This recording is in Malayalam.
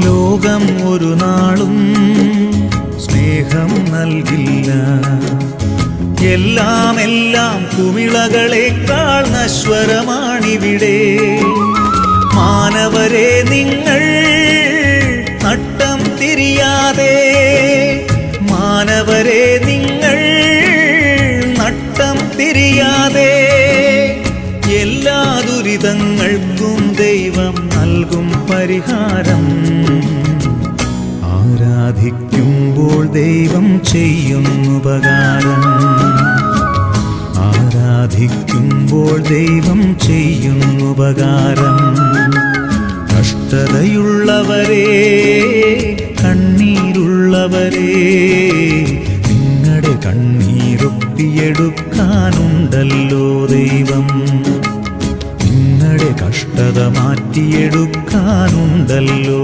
ലോകം ഒരു നാളും സ്നേഹം നൽകില്ല. എല്ലാം കുമിളകളേക്കാൾ നശ്വരമാണിവിടെ. മാനവരെ നിങ്ങൾ നട്ടം തിരിയാതെ, മാനവരെ നിങ്ങൾ നട്ടം തിരിയാതെ, എല്ലാ ദുരിതങ്ങൾക്കും ദൈവം നൽകും പരിഹാരം. ആരാധിക്കുമ്പോൾ ദൈവം ചെയ്യുന്നുപകാരം, ആരാധിക്കുമ്പോൾ ദൈവം ചെയ്യുന്നുപകാരം. കഷ്ടതയുള്ളവരെ, കണ്ണീരുള്ളവരെ, നിങ്ങളുടെ കണ്ണീരൊപ്പിയെടുക്കാനുണ്ടല്ലോ ദൈവം. നിങ്ങളുടെ കഷ്ടത മാറ്റിയെടുക്കാനുണ്ടല്ലോ.